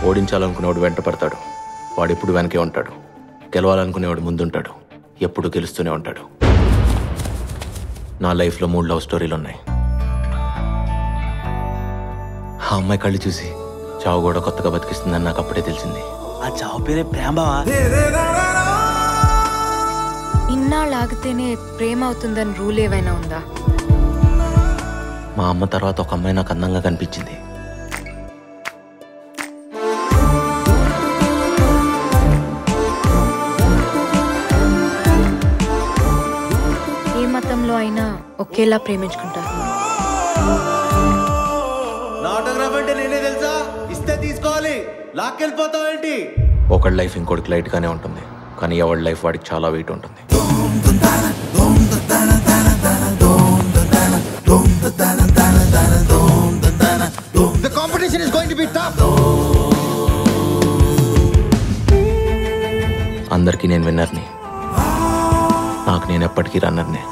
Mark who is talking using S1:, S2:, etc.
S1: ఓడించాలనుకునేవాడు వెంట పడతాడు, వాడెప్పుడు వెనకే ఉంటాడు. గెలవాలనుకునేవాడు ముందుంటాడు, ఎప్పుడు గెలుస్తూనే ఉంటాడు. నా లైఫ్లో 3 లవ్ స్టోరీలు ఉన్నాయి. ఆ అమ్మాయి కళ్ళు చూసి చావు కూడా కొత్తగా బతికిస్తుందని నాకు అప్పుడే తెలిసింది.
S2: ఆ చావు పేరే ప్రేమ బావా.
S3: ఇన్నాళ్ళు ఆగితేనే ప్రేమ అవుతుందని రూల్ ఏవైనా ఉందా?
S1: మా అమ్మ తర్వాత ఒక అమ్మాయి నాకు అందంగా కనిపించింది.
S3: ఏ మతంలో అయినా ఒకేలా ప్రేమించుకుంటారు.
S2: నా ఆటోగ్రాఫ్ అంటే నేనే తెలుసా, ఇస్తే తీసుకోవాలి, లాక్కెళ్ళిపోతావు ఏంటి?
S1: ఒకళ్ళ లైఫ్ ఇంకోటికి లైట్గానే ఉంటుంది, కానీ ఎవరి లైఫ్ వాడికి చాలా వెయిట్ ఉంటుంది.
S2: The competition is going to be tough.
S1: అందరికీ నేను విన్నర్ని, నాకు నేను ఎప్పటికీ రన్నర్నే.